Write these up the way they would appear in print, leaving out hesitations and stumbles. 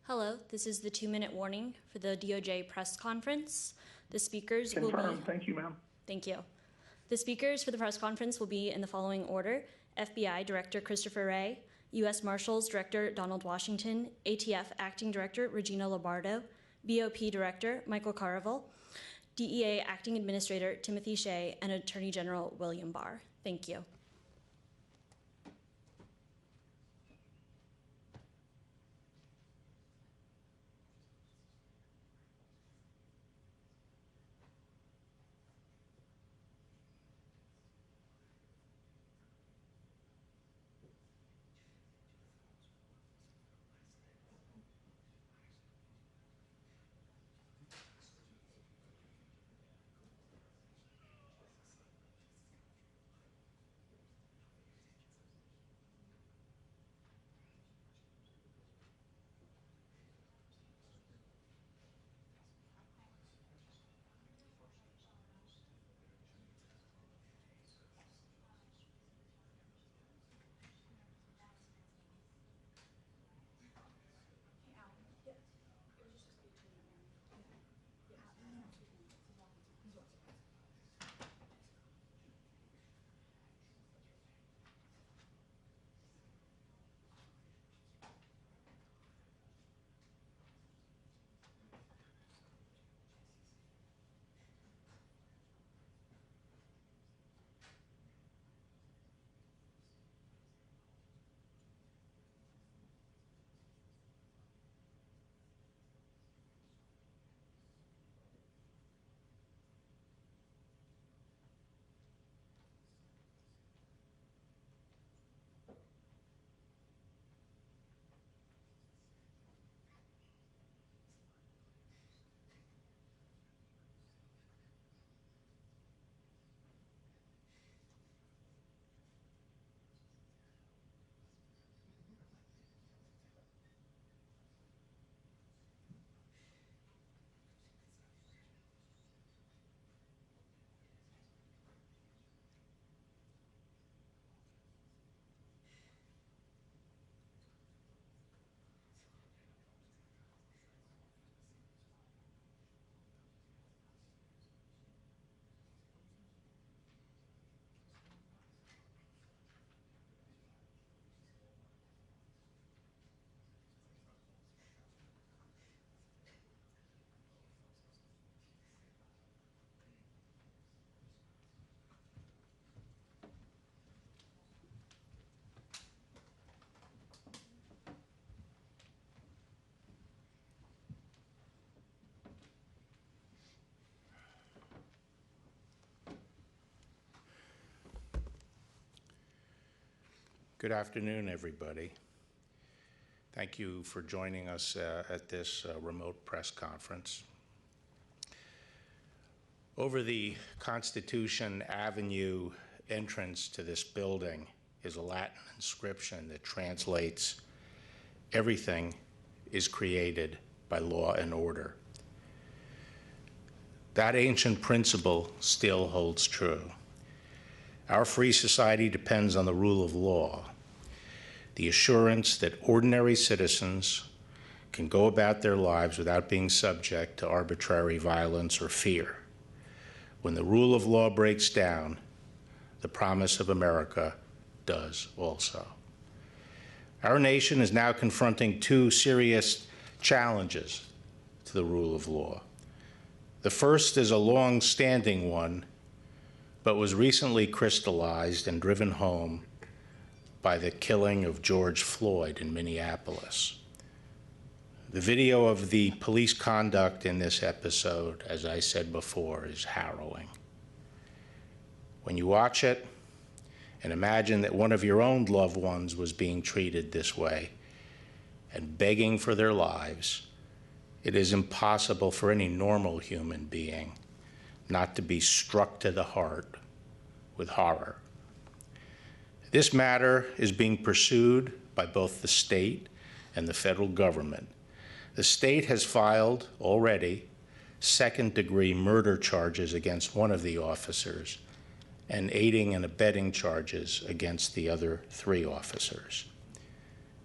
Hello, this is the 2-minute warning for the DOJ press conference. The speakers will be... Thank you, ma'am. Thank you. The speakers for the press conference will be in the following order: FBI Director Christopher Wray, U.S. Marshals Director Donald Washington, ATF Acting Director Regina Lombardo, BOP Director Michael Carville, DEA Acting Administrator Timothy Shea, and Attorney General William Barr. Thank you. Good afternoon, everybody. Thank you for joining us at this remote press conference. Over the Constitution Avenue entrance to this building is a Latin inscription that translates, "Everything is created by law and order." That ancient principle still holds true. Our free society depends on the rule of law, the assurance that ordinary citizens can go about their lives without being subject to arbitrary violence or fear. When the rule of law breaks down, the promise of America does also. Our nation is now confronting two serious challenges to the rule of law. The first is a long-standing one, but was recently crystallized and driven home by the killing of George Floyd in Minneapolis. The video of the police conduct in this episode, as I said before, is harrowing. When you watch it and imagine that one of your own loved ones was being treated this way and begging for their lives, it is impossible for any normal human being not to be struck to the heart with horror. This matter is being pursued by both the state and the federal government. The state has filed already second-degree murder charges against one of the officers and aiding and abetting charges against the other 3 officers.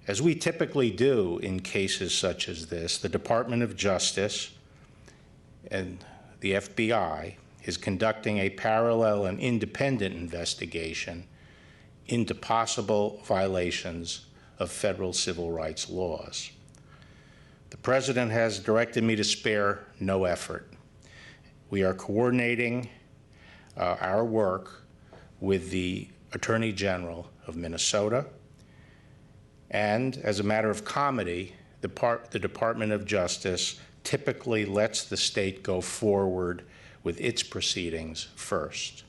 As we typically do in cases such as this, the Department of Justice and the FBI is conducting a parallel and independent investigation into possible violations of federal civil rights laws. The President has directed me to spare no effort. We are coordinating our work with the Attorney General of Minnesota, and as a matter of comedy, the Department of Justice typically lets the state go forward with its proceedings first.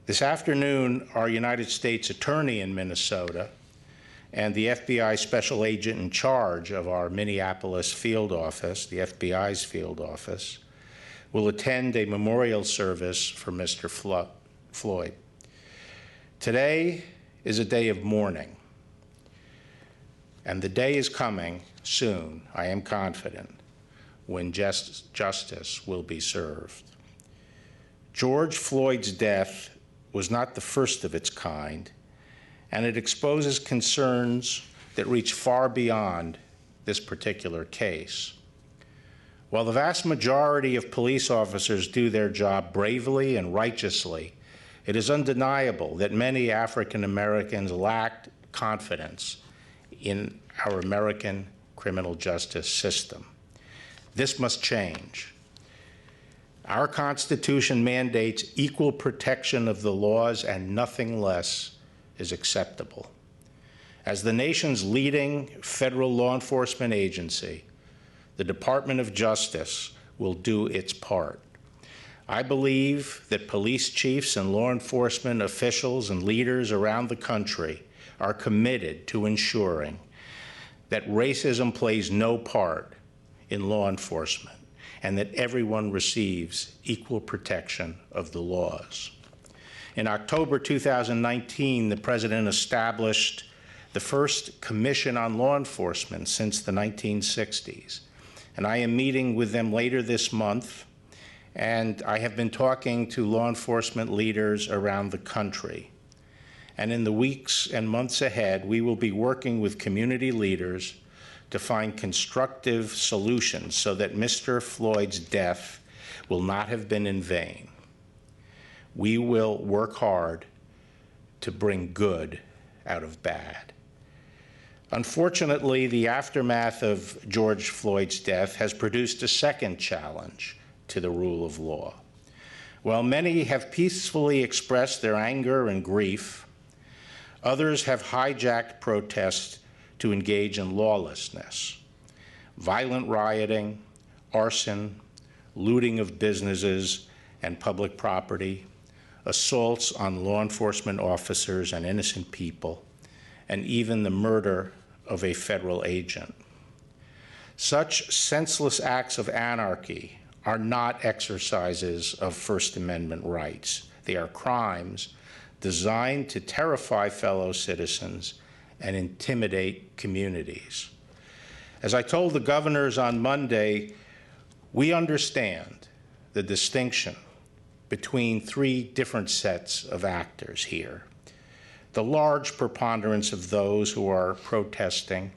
This afternoon, our United States Attorney in Minnesota and the FBI Special Agent in charge of our Minneapolis field office, the FBI's field office, will attend a memorial service for Mr. Floyd. Today is a day of mourning, and the day is coming soon, I am confident, when justice will be served. George Floyd's death was not the first of its kind, and it exposes concerns that reach far beyond this particular case. While the vast majority of police officers do their job bravely and righteously, it is undeniable that many African Americans lacked confidence in our American criminal justice system. This must change. Our Constitution mandates equal protection of the laws, and nothing less is acceptable. As the nation's leading federal law enforcement agency, the Department of Justice will do its part. I believe that police chiefs and law enforcement officials and leaders around the country are committed to ensuring that racism plays no part in law enforcement and that everyone receives equal protection of the laws. In October 2019, the President established the first Commission on Law Enforcement since the 1960s. And I am meeting with them later this month, and I have been talking to law enforcement leaders around the country. And in the weeks and months ahead, we will be working with community leaders to find constructive solutions so that Mr. Floyd's death will not have been in vain. We will work hard to bring good out of bad. Unfortunately, the aftermath of George Floyd's death has produced a second challenge to the rule of law. While many have peacefully expressed their anger and grief, others have hijacked protests to engage in lawlessness. Violent rioting, arson, looting of businesses and public property, assaults on law enforcement officers and innocent people, and even the murder of a federal agent. Such senseless acts of anarchy are not exercises of First Amendment rights. They are crimes designed to terrify fellow citizens and intimidate communities. As I told the governors on Monday, we understand the distinction between three different sets of actors here. The large preponderance of those who are protesting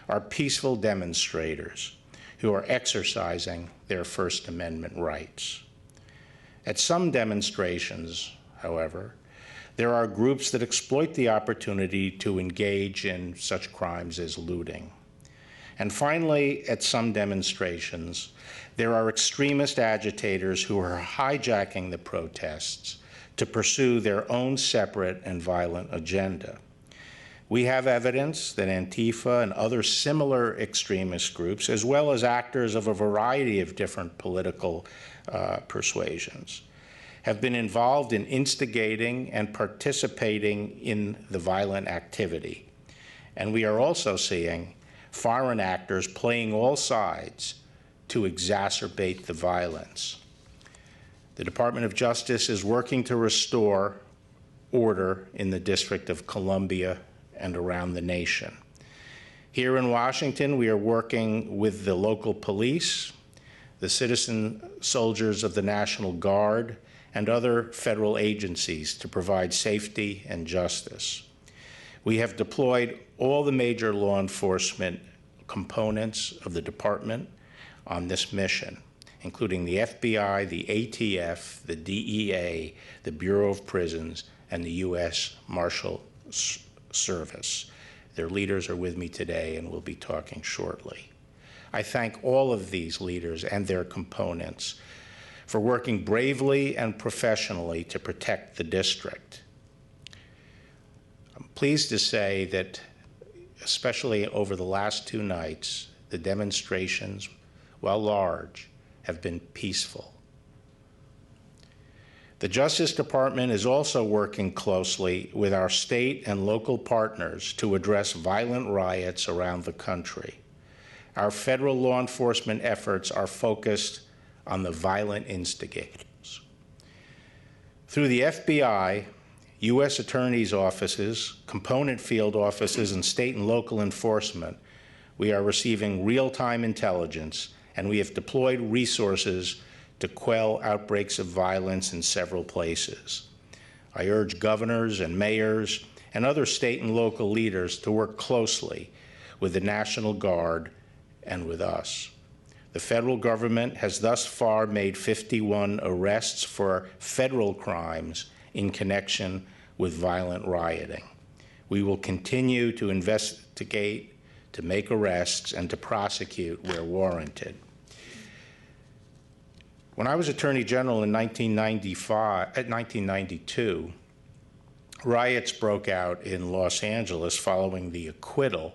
are peaceful demonstrators who are exercising their First Amendment rights. At some demonstrations, however, there are groups that exploit the opportunity to engage in such crimes as looting. And finally, at some demonstrations, there are extremist agitators who are hijacking the protests to pursue their own separate and violent agenda. We have evidence that Antifa and other similar extremist groups, as well as actors of a variety of different political persuasions, have been involved in instigating and participating in the violent activity. And we are also seeing foreign actors playing all sides to exacerbate the violence. The Department of Justice is working to restore order in the District of Columbia and around the nation. Here in Washington, we are working with the local police, the citizen soldiers of the National Guard, and other federal agencies to provide safety and justice. We have deployed all the major law enforcement components of the department on this mission, including the FBI, the ATF, the DEA, the Bureau of Prisons, and the U.S. Marshal Service. Their leaders are with me today and will be talking shortly. I thank all of these leaders and their components for working bravely and professionally to protect the district. I'm pleased to say that, especially over the last 2 nights, the demonstrations, while large, have been peaceful. The Justice Department is also working closely with our state and local partners to address violent riots around the country. Our federal law enforcement efforts are focused on the violent instigators. Through the FBI, U.S. attorneys' offices, component field offices, and state and local enforcement, we are receiving real-time intelligence, and we have deployed resources to quell outbreaks of violence in several places. I urge governors and mayors and other state and local leaders to work closely with the National Guard and with us. The federal government has thus far made 51 arrests for federal crimes in connection with violent rioting. We will continue to investigate, to make arrests, and to prosecute where warranted. When I was Attorney General in 1992, riots broke out in Los Angeles following the acquittal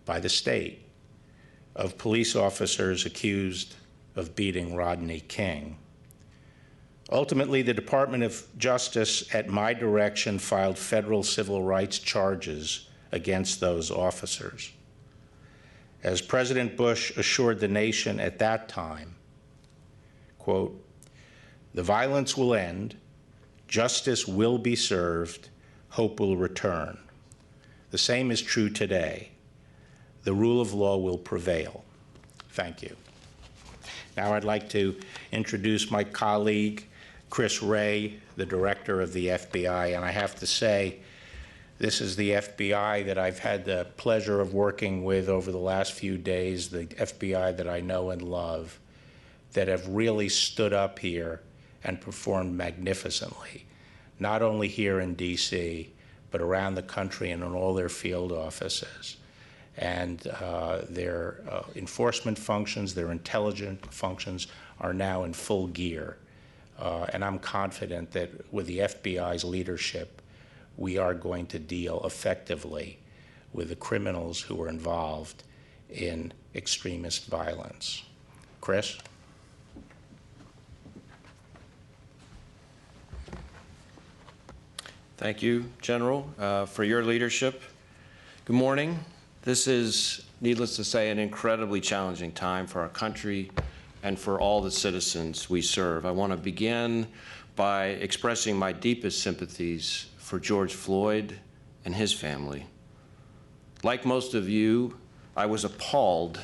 by the state of police officers accused of beating Rodney King. Ultimately, the Department of Justice, at my direction, filed federal civil rights charges against those officers. As President Bush assured the nation at that time, quote, "The violence will end, justice will be served, hope will return." The same is true today. The rule of law will prevail. Thank you. Now I'd like to introduce my colleague, Chris Wray, the director of the FBI, and I have to say, this is the FBI that I've had the pleasure of working with over the last few days, the FBI that I know and love, that have really stood up here and performed magnificently, not only here in DC, but around the country and in all their field offices. And their enforcement functions, their intelligence functions are now in full gear. And I'm confident that with the FBI's leadership, we are going to deal effectively with the criminals who are involved in extremist violence. Chris? Thank you, General, for your leadership. Good morning. This is, needless to say, an incredibly challenging time for our country and for all the citizens we serve. I want to begin by expressing my deepest sympathies for George Floyd and his family. Like most of you, I was appalled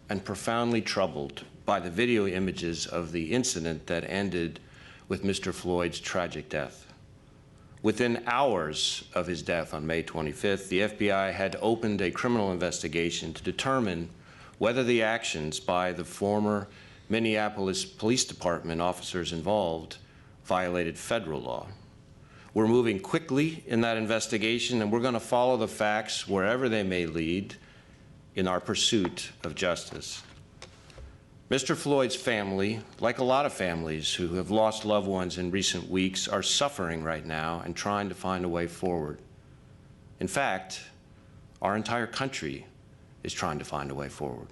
and profoundly troubled by the video images of the incident that ended with Mr. Floyd's tragic death. Within hours of his death on May 25th, the FBI had opened a criminal investigation to determine whether the actions by the former Minneapolis Police Department officers involved violated federal law. We're moving quickly in that investigation, and we're going to follow the facts wherever they may lead in our pursuit of justice. Mr. Floyd's family, like a lot of families who have lost loved ones in recent weeks, are suffering right now and trying to find a way forward. In fact, our entire country is trying to find a way forward.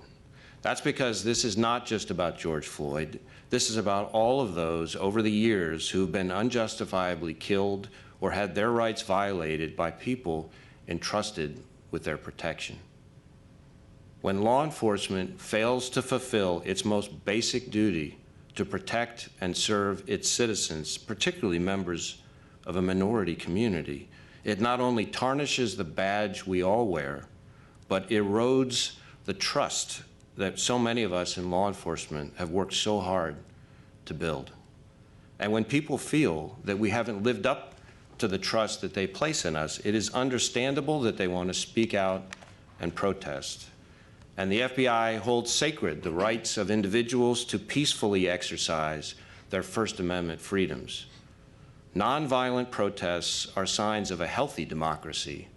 That's because this is not just about George Floyd. This is about all of those over the years who have been unjustifiably killed or had their rights violated by people entrusted with their protection. When law enforcement fails to fulfill its most basic duty to protect and serve its citizens, particularly members of a minority community, it not only tarnishes the badge we all wear, but erodes the trust that so many of us in law enforcement have worked so hard to build. And when people feel that we haven't lived up to the trust that they place in us. It is understandable that they want to speak out and protest. And the FBI holds sacred the rights of individuals to peacefully exercise their First Amendment freedoms. Nonviolent protests are signs of a healthy democracy,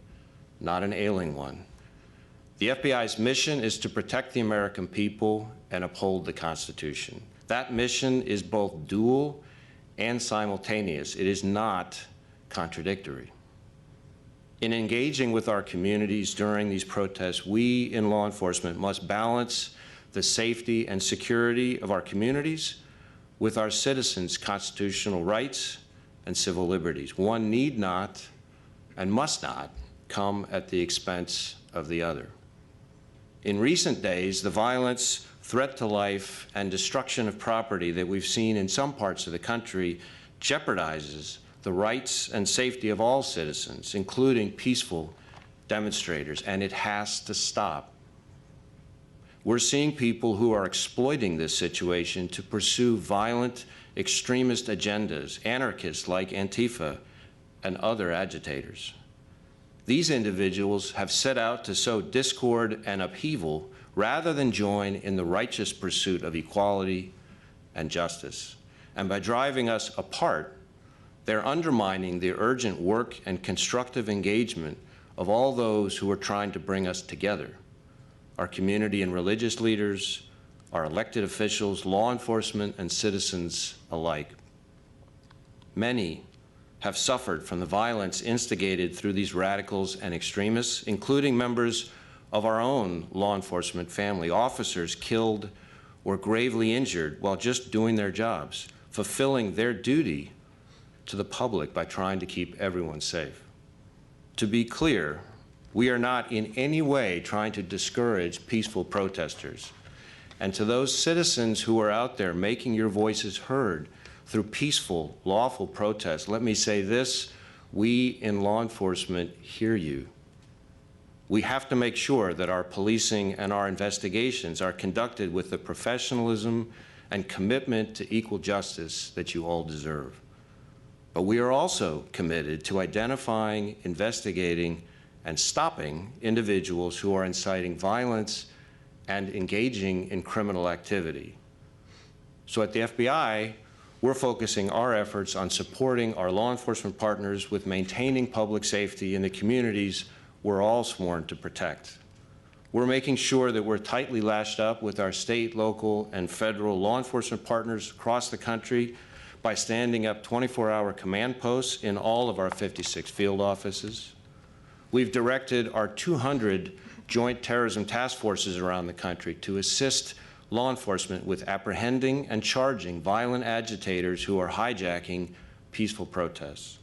not an ailing one. The FBI's mission is to protect the American people and uphold the Constitution. That mission is both dual and simultaneous. It is not contradictory. In engaging with our communities during these protests, we in law enforcement must balance the safety and security of our communities with our citizens' constitutional rights and civil liberties. One need not and must not come at the expense of the other. In recent days, the violence, threat to life, and destruction of property that we've seen in some parts of the country jeopardizes the rights and safety of all citizens, including peaceful demonstrators, and it has to stop. We're seeing people who are exploiting this situation to pursue violent extremist agendas, anarchists like Antifa and other agitators. These individuals have set out to sow discord and upheaval rather than join in the righteous pursuit of equality and justice. And by driving us apart, they're undermining the urgent work and constructive engagement of all those who are trying to bring us together: our community and religious leaders, our elected officials, law enforcement, and citizens alike. Many have suffered from the violence instigated through these radicals and extremists, including members of our own law enforcement family, officers killed or gravely injured while just doing their jobs, fulfilling their duty to the public by trying to keep everyone safe. To be clear, we are not in any way trying to discourage peaceful protesters. And to those citizens who are out there making your voices heard through peaceful, lawful protests, let me say this: we in law enforcement hear you. We have to make sure that our policing and our investigations are conducted with the professionalism and commitment to equal justice that you all deserve. But we are also committed to identifying, investigating, and stopping individuals who are inciting violence and engaging in criminal activity. So at the FBI, we're focusing our efforts on supporting our law enforcement partners with maintaining public safety in the communities we're all sworn to protect. We're making sure that we're tightly lashed up with our state, local, and federal law enforcement partners across the country by standing up 24-hour command posts in all of our 56 field offices. We've directed our 200 joint terrorism task forces around the country to assist law enforcement with apprehending and charging violent agitators who are hijacking peaceful protests.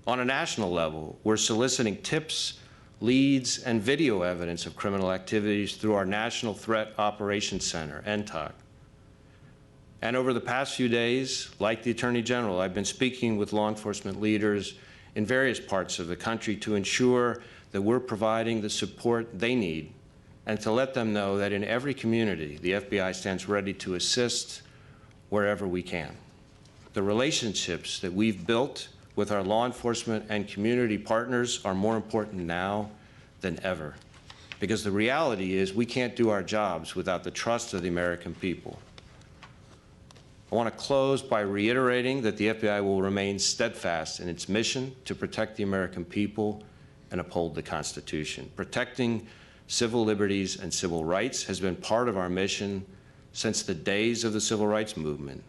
On a national level, we're soliciting tips, leads, and video evidence of criminal activities through our National Threat Operations Center, NTOC. And over the past few days, like the Attorney General, I've been speaking with law enforcement leaders in various parts of the country to ensure that we're providing the support they need and to let them know that in every community, the FBI stands ready to assist wherever we can. The relationships that we've built with our law enforcement and community partners are more important now than ever, because the reality is we can't do our jobs without the trust of the American people. I want to close by reiterating that the FBI will remain steadfast in its mission to protect the American people and uphold the Constitution. Protecting civil liberties and civil rights has been part of our mission since the days of the Civil Rights Movement.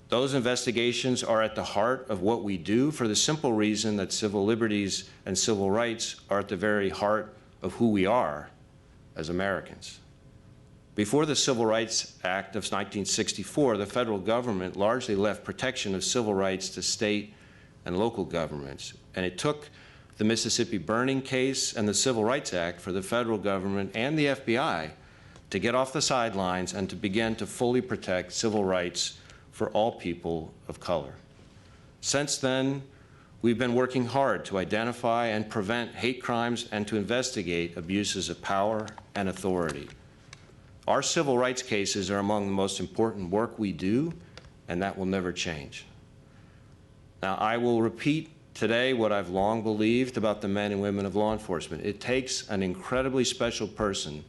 Those investigations are at the heart of what we do for the simple reason that civil liberties and civil rights are at the very heart of who we are as Americans. Before the Civil Rights Act of 1964, the federal government largely left protection of civil rights to state and local governments, and it took the Mississippi burning case and the Civil Rights Act for the federal government and the FBI to get off the sidelines and to begin to fully protect civil rights for all people of color. Since then, we've been working hard to identify and prevent hate crimes and to investigate abuses of power and authority. Our civil rights cases are among the most important work we do, and that will never change. Now, I will repeat today what I've long believed about the men and women of law enforcement. It takes an incredibly special person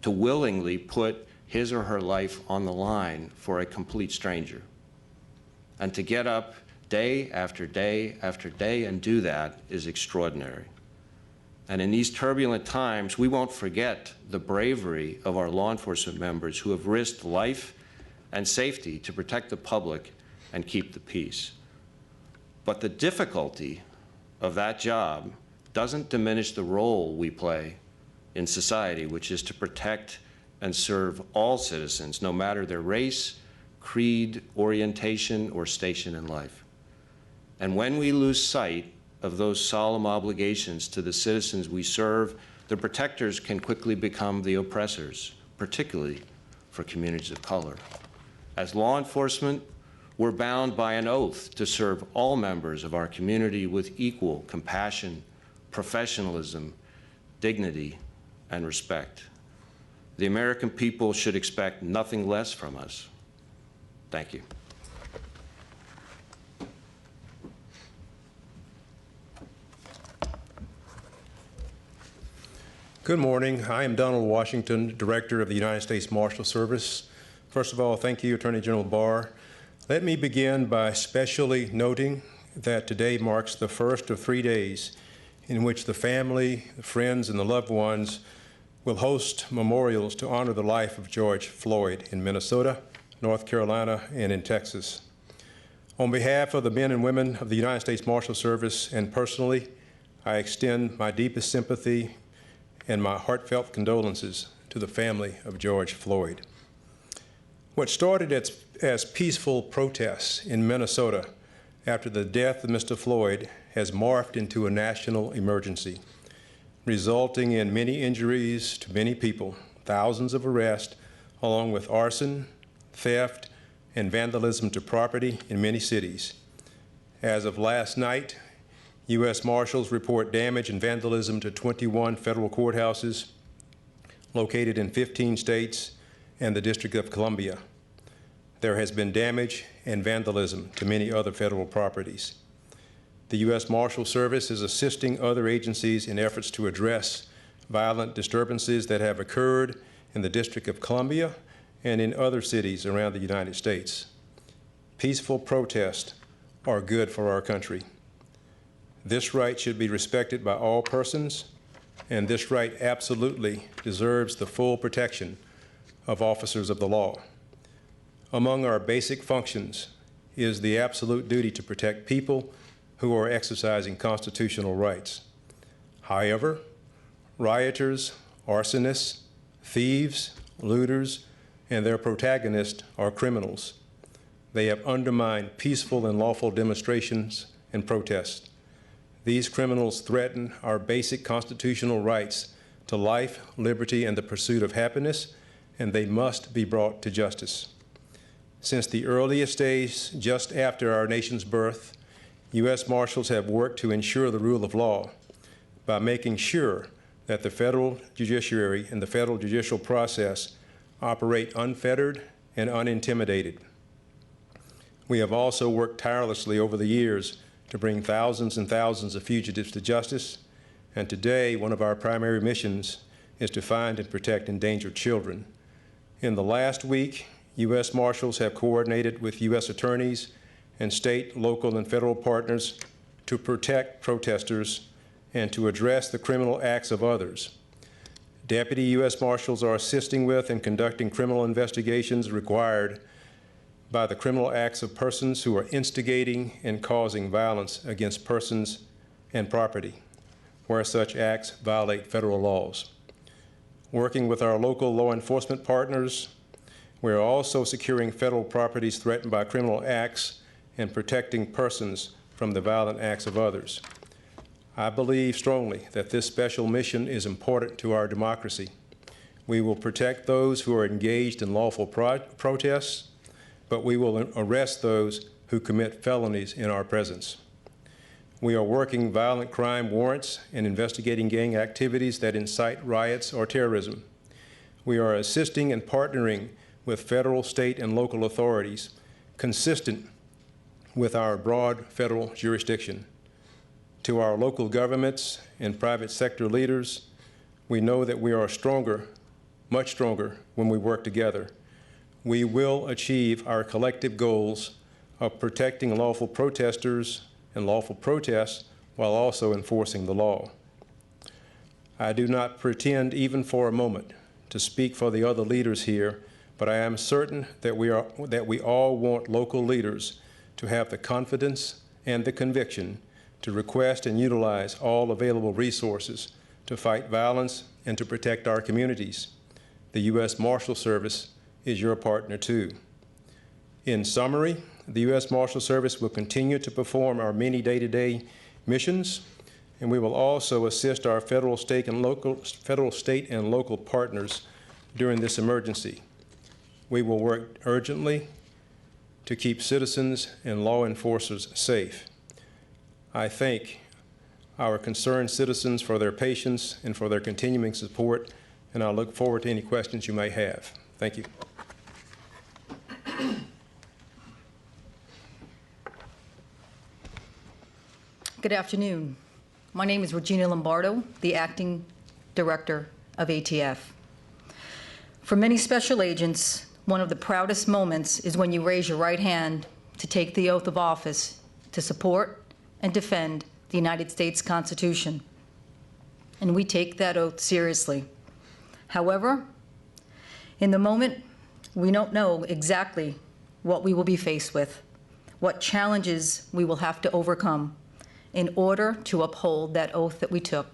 to willingly put his or her life on the line for a complete stranger. And to get up day after day after day and do that is extraordinary. And in these turbulent times, we won't forget the bravery of our law enforcement members who have risked life and safety to protect the public and keep the peace. But the difficulty of that job doesn't diminish the role we play in society, which is to protect and serve all citizens, no matter their race, creed, orientation, or station in life. And when we lose sight of those solemn obligations to the citizens we serve, the protectors can quickly become the oppressors, particularly for communities of color. As law enforcement, we're bound by an oath to serve all members of our community with equal compassion, professionalism, dignity, and respect. The American people should expect nothing less from us. Thank you. Good morning. I am Donald Washington, Director of the United States Marshal Service. First of all, thank you, Attorney General Barr. Let me begin by specially noting that today marks the first of 3 days in which the family, the friends, and the loved ones will host memorials to honor the life of George Floyd in Minnesota, North Carolina, and in Texas. On behalf of the men and women of the United States Marshal Service and personally, I extend my deepest sympathy and my heartfelt condolences to the family of George Floyd. What started as peaceful protests in Minnesota after the death of Mr. Floyd has morphed into a national emergency, resulting in many injuries to many people, thousands of arrests, along with arson, theft, and vandalism to property in many cities. As of last night, U.S. Marshals report damage and vandalism to 21 federal courthouses located in 15 states and the District of Columbia. There has been damage and vandalism to many other federal properties. The U.S. Marshal Service is assisting other agencies in efforts to address violent disturbances that have occurred in the District of Columbia and in other cities around the United States. Peaceful protests are good for our country. This right should be respected by all persons, and this right absolutely deserves the full protection of officers of the law. Among our basic functions is the absolute duty to protect people who are exercising constitutional rights. However, rioters, arsonists, thieves, looters, and their protagonists are criminals. They have undermined peaceful and lawful demonstrations and protests. These criminals threaten our basic constitutional rights to life, liberty, and the pursuit of happiness, and they must be brought to justice. Since the earliest days, just after our nation's birth, U.S. Marshals have worked to ensure the rule of law by making sure that the federal judiciary and the federal judicial process operate unfettered and unintimidated. We have also worked tirelessly over the years to bring thousands and thousands of fugitives to justice, and today one of our primary missions is to find and protect endangered children. In the last week, U.S. Marshals have coordinated with U.S. attorneys and state, local, and federal partners to protect protesters and to address the criminal acts of others. Deputy U.S. Marshals are assisting with and conducting criminal investigations required by the criminal acts of persons who are instigating and causing violence against persons and property, where such acts violate federal laws. Working with our local law enforcement partners, we are also securing federal properties threatened by criminal acts and protecting persons from the violent acts of others. I believe strongly that this special mission is important to our democracy. We will protect those who are engaged in lawful protests, but we will arrest those who commit felonies in our presence. We are working violent crime warrants and investigating gang activities that incite riots or terrorism. We are assisting and partnering with federal, state, and local authorities consistent with our broad federal jurisdiction. To our local governments and private sector leaders, we know that we are stronger, much stronger, when we work together. We will achieve our collective goals of protecting lawful protesters and lawful protests while also enforcing the law. I do not pretend even for a moment to speak for the other leaders here, but I am certain that we all want local leaders to have the confidence and the conviction to request and utilize all available resources to fight violence and to protect our communities. The U.S. Marshal Service is your partner too. In summary, the U.S. Marshal Service will continue to perform our many day-to-day missions, and we will also assist our federal, state, and local partners during this emergency. We will work urgently to keep citizens and law enforcers safe. I thank our concerned citizens for their patience and for their continuing support, and I look forward to any questions you may have. Thank you. Good afternoon. My name is Regina Lombardo, the Acting Director of ATF. For many special agents, one of the proudest moments is when you raise your right hand to take the oath of office to support and defend the United States Constitution. And we take that oath seriously. However, in the moment, we don't know exactly what we will be faced with, what challenges we will have to overcome in order to uphold that oath that we took.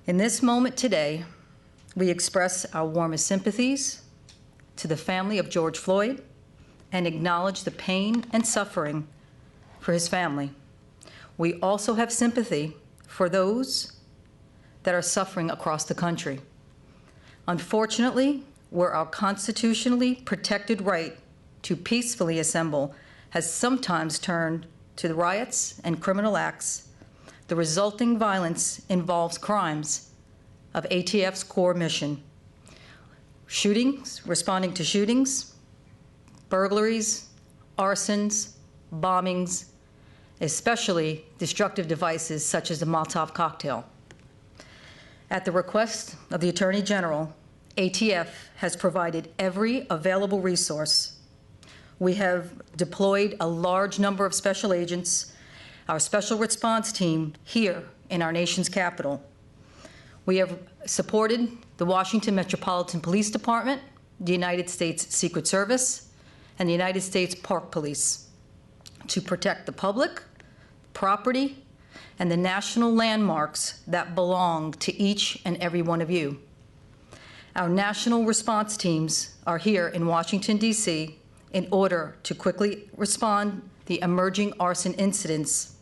In this moment today, we express our warmest sympathies to the family of George Floyd and acknowledge the pain and suffering for his family. We also have sympathy for those that are suffering across the country. Unfortunately, where our constitutionally protected right to peacefully assemble has sometimes turned to the riots and criminal acts, the resulting violence involves crimes of ATF's core mission. Shootings, responding to shootings, burglaries, arsons, bombings, especially destructive devices such as the Molotov cocktail. At the request of the Attorney General, ATF has provided every available resource. We have deployed a large number of special agents, our special response team here in our nation's capital. We have supported the Washington Metropolitan Police Department, the United States Secret Service, and the United States Park Police to protect the public, property, and the national landmarks that belong to each and every one of you. Our national response teams are here in Washington, D.C. in order to quickly respond to the emerging arson incidents.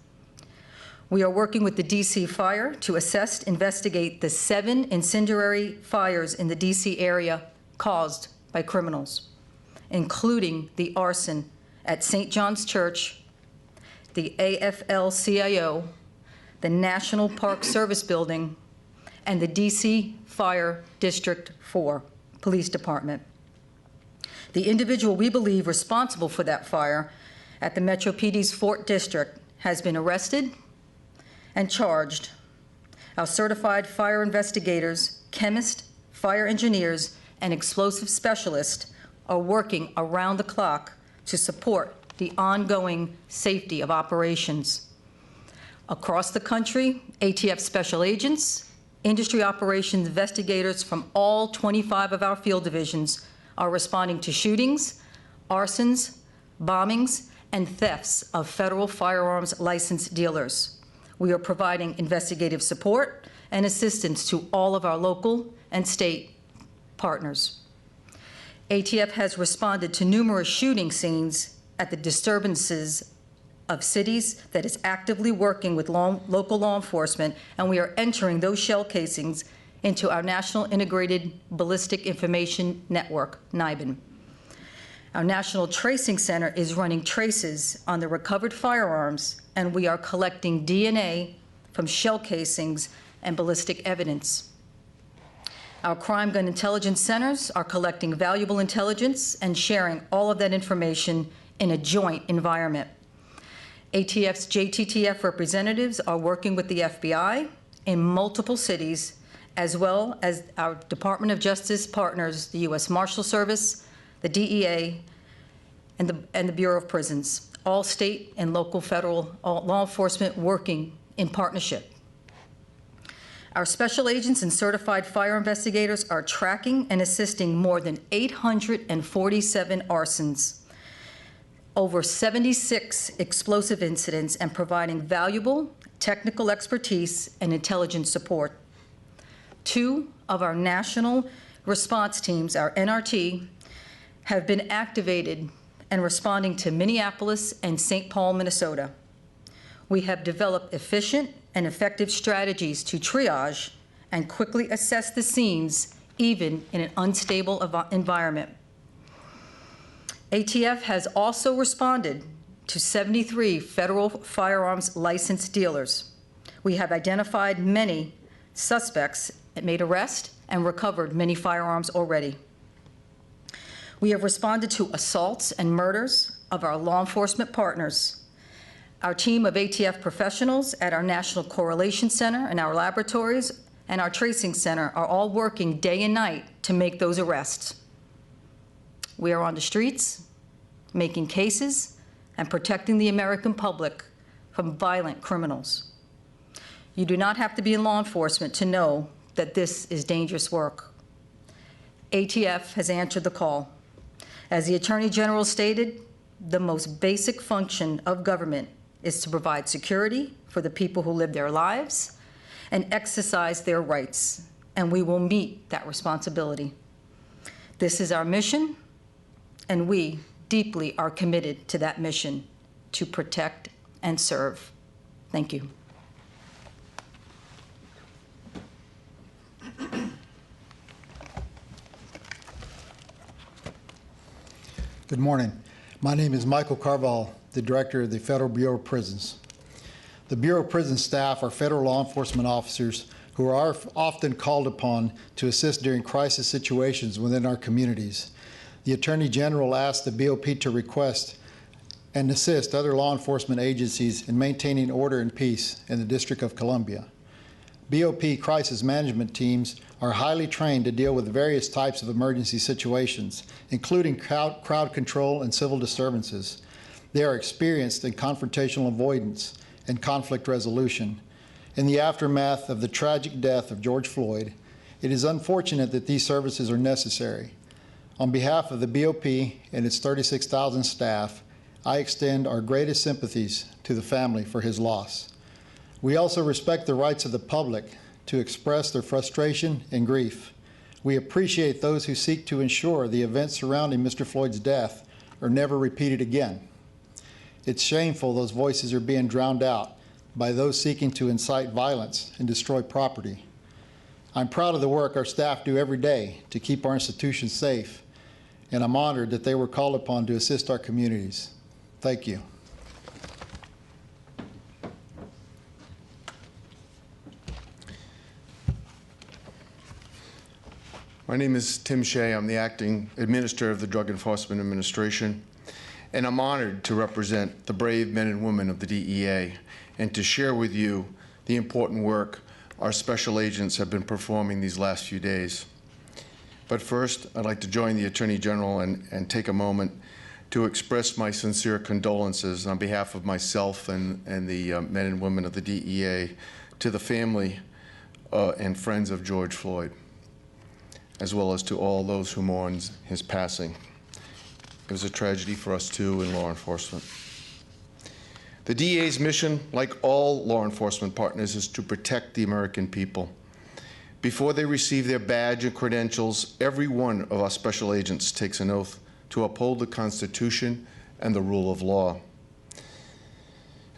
We are working with the D.C. Fire to assess, investigate the 7 incendiary fires in the D.C. area caused by criminals, including the arson at St. John's Church, the AFL-CIO, the National Park Service Building, and the D.C. Fire District 4 Police Department. The individual we believe responsible for that fire at the Metro PD's Fort District has been arrested and charged. Our certified fire investigators, chemists, fire engineers, and explosive specialists are working around the clock to support the ongoing safety of operations. Across the country, ATF special agents, industry operations investigators from all 25 of our field divisions are responding to shootings, arsons, bombings, and thefts of federal firearms licensed dealers. We are providing investigative support and assistance to all of our local and state partners. ATF has responded to numerous shooting scenes at the disturbances of cities that is actively working with local law enforcement, and we are entering those shell casings into our National Integrated Ballistic Information Network, NIBIN. Our National Tracing Center is running traces on the recovered firearms, and we are collecting DNA from shell casings and ballistic evidence. Our crime gun intelligence centers are collecting valuable intelligence and sharing all of that information in a joint environment. ATF's JTTF representatives are working with the FBI in multiple cities, as well as our Department of Justice partners, the U.S. Marshal Service, the DEA, and the Bureau of Prisons, all state and local federal law enforcement working in partnership. Our special agents and certified fire investigators are tracking and assisting more than 847 arsons, over 76 explosive incidents, and providing valuable technical expertise and intelligence support. 2 of our national response teams, our NRT, have been activated and responding to Minneapolis and St. Paul, Minnesota. We have developed efficient and effective strategies to triage and quickly assess the scenes, even in an unstable environment. ATF has also responded to 73 federal firearms licensed dealers. We have identified many suspects and made arrests and recovered many firearms already. We have responded to assaults and murders of our law enforcement partners. Our team of ATF professionals at our National Correlation Center and our laboratories and our tracing center are all working day and night to make those arrests. We are on the streets, making cases, and protecting the American public from violent criminals. You do not have to be in law enforcement to know that this is dangerous work. ATF has answered the call. As the Attorney General stated, the most basic function of government is to provide security for the people who live their lives and exercise their rights, and we will meet that responsibility. This is our mission, and we deeply are committed to that mission, to protect and serve. Thank you. Good morning. My name is Michael Carville, the Director of the Federal Bureau of Prisons. The Bureau of Prisons staff are federal law enforcement officers who are often called upon to assist during crisis situations within our communities. The Attorney General asked the BOP to request and assist other law enforcement agencies in maintaining order and peace in the District of Columbia. BOP crisis management teams are highly trained to deal with various types of emergency situations, including crowd control and civil disturbances. They are experienced in confrontational avoidance and conflict resolution. In the aftermath of the tragic death of George Floyd, it is unfortunate that these services are necessary. On behalf of the BOP and its 36,000 staff, I extend our greatest sympathies to the family for his loss. We also respect the rights of the public to express their frustration and grief. We appreciate those who seek to ensure the events surrounding Mr. Floyd's death are never repeated again. It's shameful those voices are being drowned out by those seeking to incite violence and destroy property. I'm proud of the work our staff do every day to keep our institutions safe, and I'm honored that they were called upon to assist our communities. Thank you. My name is Tim Shea. I'm the acting administrator of the Drug Enforcement Administration, and I'm honored to represent the brave men and women of the DEA and to share with you the important work our special agents have been performing these last few days. But first, I'd like to join the Attorney General and take a moment to express my sincere condolences on behalf of myself and the men and women of the DEA to the family and friends of George Floyd, as well as to all those who mourn his passing. It was a tragedy for us too in law enforcement. The DEA's mission, like all law enforcement partners, is to protect the American people. Before they receive their badge and credentials, every one of our special agents takes an oath to uphold the Constitution and the rule of law.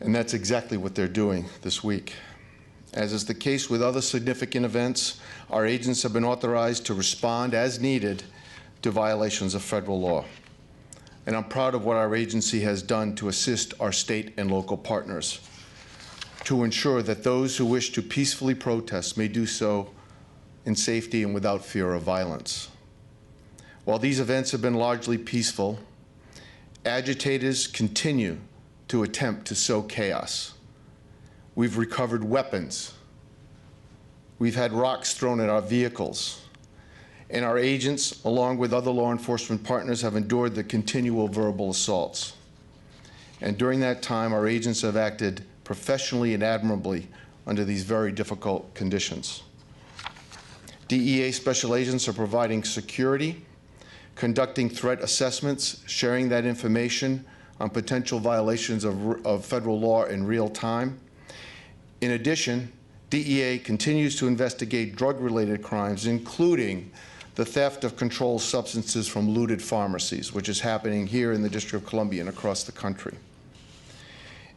And that's exactly what they're doing this week. As is the case with other significant events, our agents have been authorized to respond as needed to violations of federal law. And I'm proud of what our agency has done to assist our state and local partners to ensure that those who wish to peacefully protest may do so in safety and without fear of violence. While these events have been largely peaceful, agitators continue to attempt to sow chaos. We've recovered weapons. We've had rocks thrown at our vehicles. And our agents, along with other law enforcement partners, have endured the continual verbal assaults. And during that time, our agents have acted professionally and admirably under these very difficult conditions. DEA special agents are providing security, conducting threat assessments, sharing that information on potential violations of federal law in real time. In addition, DEA continues to investigate drug-related crimes, including the theft of controlled substances from looted pharmacies, which is happening here in the District of Columbia and across the country.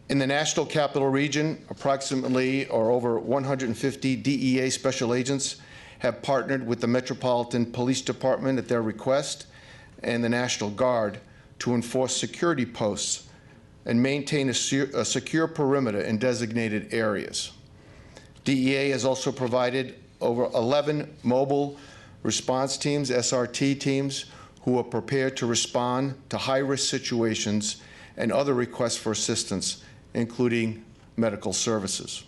In the National Capital Region, approximately or over 150 DEA special agents have partnered with the Metropolitan Police Department at their request and the National Guard to enforce security posts and maintain a secure perimeter in designated areas. DEA has also provided over 11 mobile response teams, SRT teams, who are prepared to respond to high-risk situations and other requests for assistance, including medical services.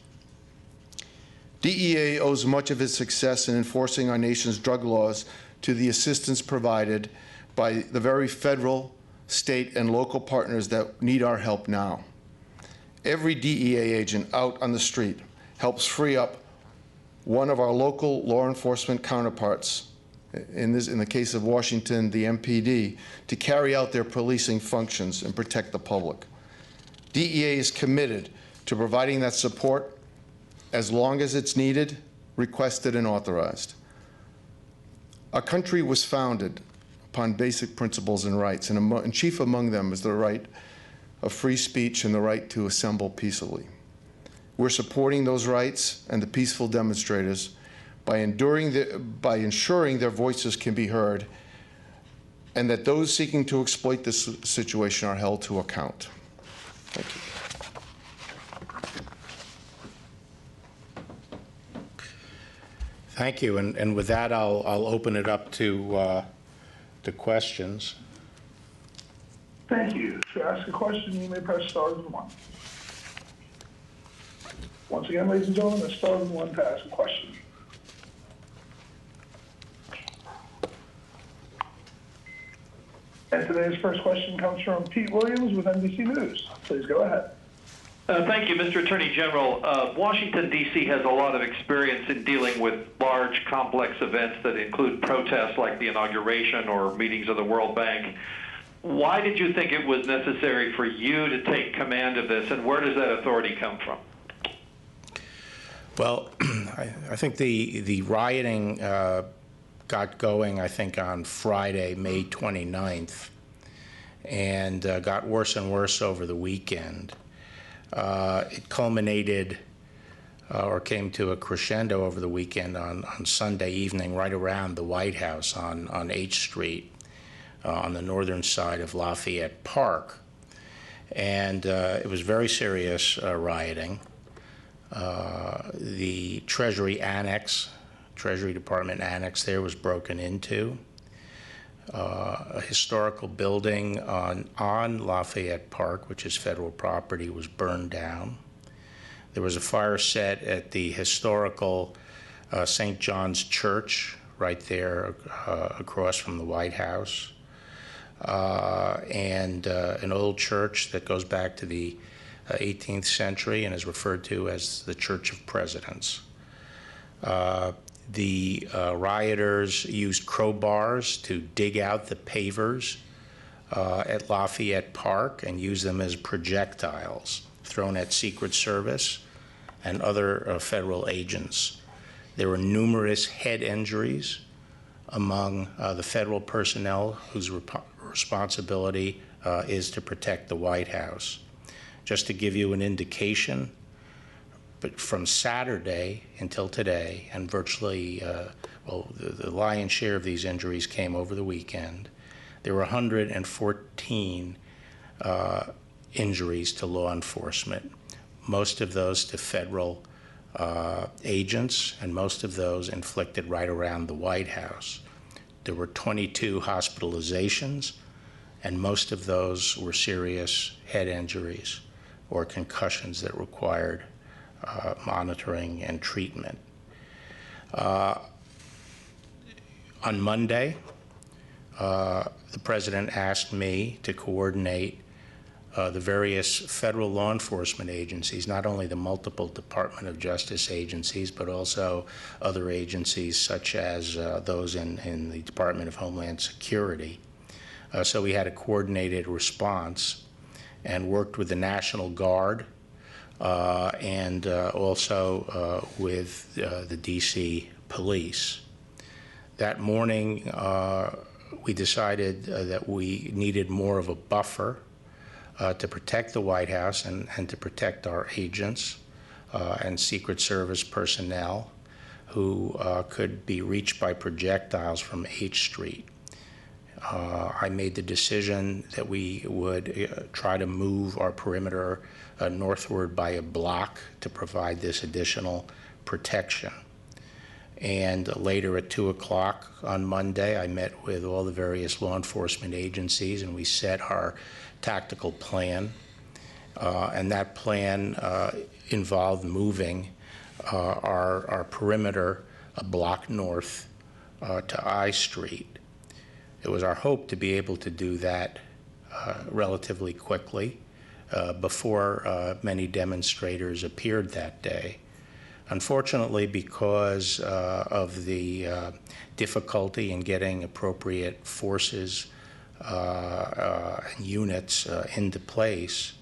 DEA owes much of its success in enforcing our nation's drug laws to the assistance provided by the very federal, state, and local partners that need our help now. Every DEA agent out on the street helps free up one of our local law enforcement counterparts, in the case of Washington, the MPD, to carry out their policing functions and protect the public. DEA is committed to providing that support as long as it's needed, requested, and authorized. Our country was founded upon basic principles and rights, and chief among them is the right of free speech and the right to assemble peaceably. We're supporting those rights and the peaceful demonstrators by ensuring their voices can be heard and that those seeking to exploit this situation are held to account. Thank you. Thank you. And with that, I'll open it up to questions. Thank you. To ask a question, you may press star and one. Once again, ladies and gentlemen, it's star and one to ask a question. And today's first question comes from Pete Williams with NBC News. Please go ahead. Thank you, Mr. Attorney General. Washington, D.C. has a lot of experience in dealing with large, complex events that include protests like the inauguration or meetings of the World Bank. Why did you think it was necessary for you to take command of this, and where does that authority come from? Well, I think the rioting got going, I think, on Friday, May 29th, and got worse and worse over the weekend. It culminated or came to a crescendo over the weekend on Sunday evening right around the White House on H Street on the northern side of Lafayette Park. And it was very serious rioting. The Treasury Department annex there was broken into. A historical building on Lafayette Park, which is federal property, was burned down. There was a fire set at the historical St. John's Church right there across from the White House, and an old church that goes back to the 18th century and is referred to as the Church of Presidents. The rioters used crowbars to dig out the pavers at Lafayette Park and use them as projectiles thrown at Secret Service and other federal agents. There were numerous head injuries among the federal personnel whose responsibility is to protect the White House. Just to give you an indication, but from Saturday until today, and virtually, the lion's share of these injuries came over the weekend, there were 114 injuries to law enforcement, most of those to federal agents, and most of those inflicted right around the White House. There were 22 hospitalizations, and most of those were serious head injuries or concussions that required monitoring and treatment. On Monday, the President asked me to coordinate the various federal law enforcement agencies, not only the multiple Department of Justice agencies, but also other agencies such as those in the Department of Homeland Security. So we had a coordinated response and worked with the National Guard and also with the DC Police. That morning, we decided that we needed more of a buffer to protect the White House and to protect our agents and Secret Service personnel who could be reached by projectiles from H Street. I made the decision that we would try to move our perimeter northward by a block to provide this additional protection. And later at 2 o'clock on Monday, I met with all the various law enforcement agencies and we set our tactical plan. And that plan involved moving our perimeter a block north to I Street. It was our hope to be able to do that relatively quickly before many demonstrators appeared that day. Unfortunately, because of the difficulty in getting appropriate forces and units into place,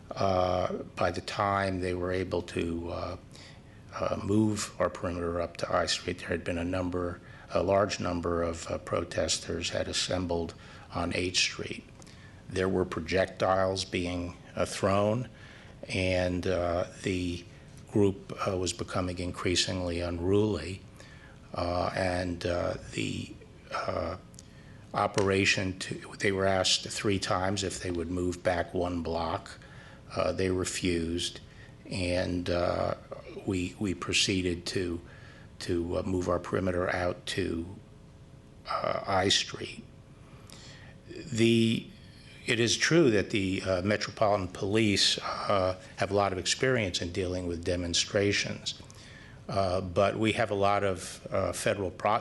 by the time they were able to move our perimeter up to I Street, there had been a large number of protesters had assembled on H Street. There were projectiles being thrown, and the group was becoming increasingly unruly, and the operation, they were asked 3 times if they would move back 1 block. They refused, and we proceeded to move our perimeter out to I Street. It is true that the Metropolitan Police have a lot of experience in dealing with demonstrations, but we have a lot of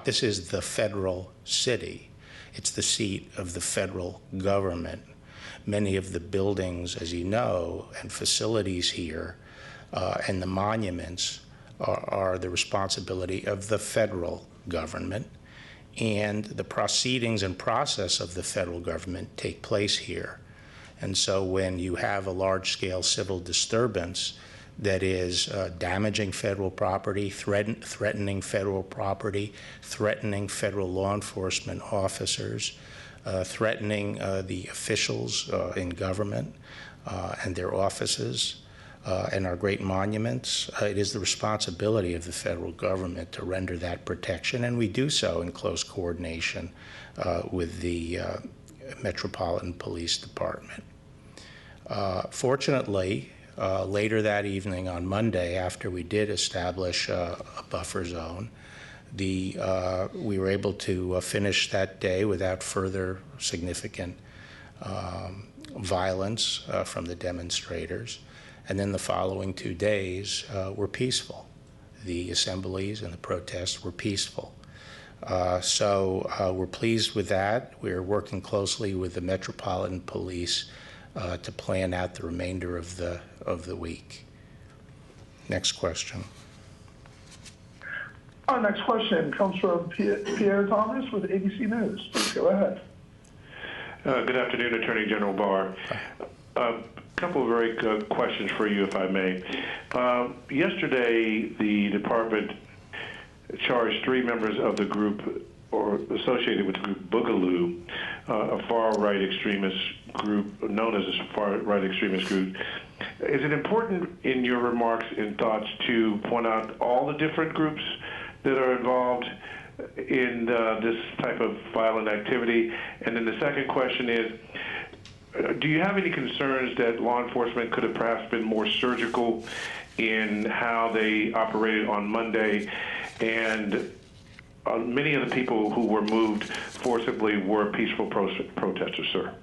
this is the federal city. It's the seat of the federal government. Many of the buildings, as you know, and facilities here and the monuments are the responsibility of the federal government, and the proceedings and process of the federal government take place here. And so when you have a large-scale civil disturbance that is damaging federal property, threatening federal property, threatening federal law enforcement officers, threatening the officials in government and their offices, and our great monuments, it is the responsibility of the federal government to render that protection, and we do so in close coordination with the Metropolitan Police Department. Fortunately, later that evening on Monday, after we did establish a buffer zone, we were able to finish that day without further significant violence from the demonstrators. And then the following 2 days were peaceful. The assemblies and the protests were peaceful. So we're pleased with that. We're working closely with the Metropolitan Police to plan out the remainder of the week. Next question. Our next question comes from Pierre Thomas with ABC News. Please go ahead. Good afternoon, Attorney General Barr. Couple of very good questions for you, if I may. Yesterday, the department charged 3 members of the group, or associated with the group Boogaloo, a far-right extremist group known as a far-right extremist group. Is it important in your remarks and thoughts to point out all the different groups that are involved in this type of violent activity? And then the second question is, do you have any concerns that law enforcement could have perhaps been more surgical in how they operated on Monday? And many of the people who were moved forcibly were peaceful protesters, sir.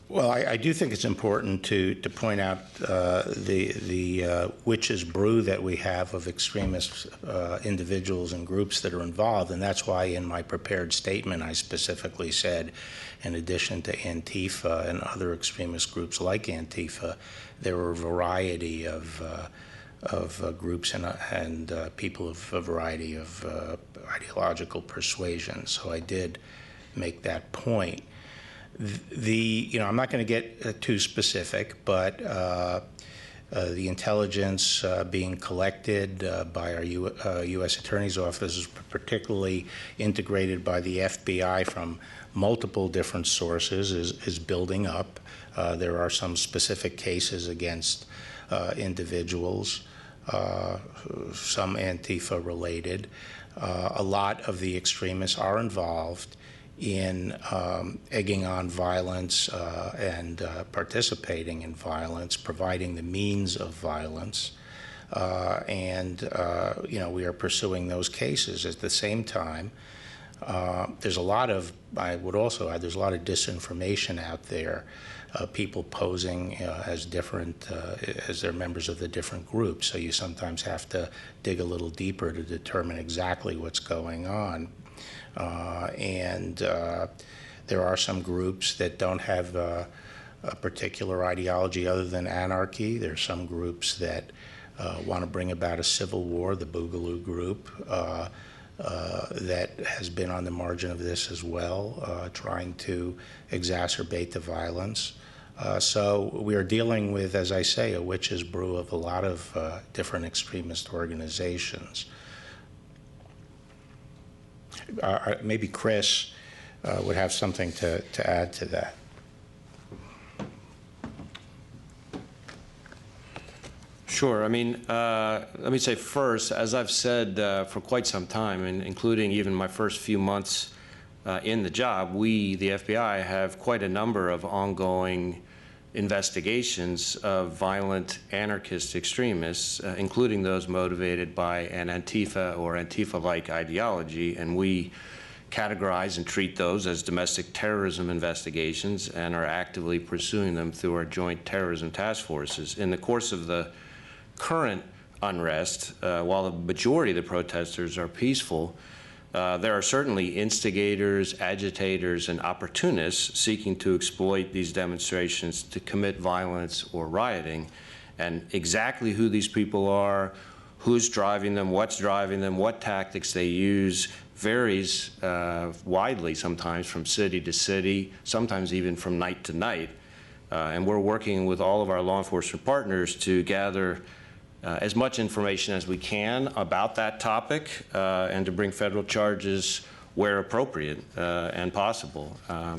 Well, I do think it's important to point out the witch's brew that we have of extremist individuals and groups that are involved, and that's why in my prepared statement I specifically said, in addition to Antifa and other extremist groups like Antifa, there were a variety of groups and people of a variety of ideological persuasions. So I did make that point. I'm not going to get too specific, but the intelligence being collected by our U.S. Attorney's Office, particularly integrated by the FBI from multiple different sources, is building up. There are some specific cases against individuals, some Antifa related. A lot of the extremists are involved in egging on violence and participating in violence, providing the means of violence, and we are pursuing those cases. At the same time, there's a lot of, I would also add, there's a lot of disinformation out there, people posing as different, as they're members of the different groups, so you sometimes have to dig a little deeper to determine exactly what's going on. There are some groups that don't have a particular ideology other than anarchy. There are some groups that want to bring about a civil war, the Boogaloo group, that has been on the margin of this as well, trying to exacerbate the violence. So we are dealing with, as I say, a witch's brew of a lot of different extremist organizations. Maybe Chris would have something to add to that. Sure. I mean, let me say first, as I've said for quite some time, and including even my first few months in the job, we, the FBI, have quite a number of ongoing investigations of violent anarchist extremists, including those motivated by an Antifa or Antifa-like ideology, and we categorize and treat those as domestic terrorism investigations and are actively pursuing them through our joint terrorism task forces. In the course of the current unrest, while the majority of the protesters are peaceful, there are certainly instigators, agitators, and opportunists seeking to exploit these demonstrations to commit violence or rioting. And exactly who these people are, who's driving them, what tactics they use varies widely sometimes from city to city, sometimes even from night to night. And we're working with all of our law enforcement partners to gather as much information as we can about that topic and to bring federal charges where appropriate and possible.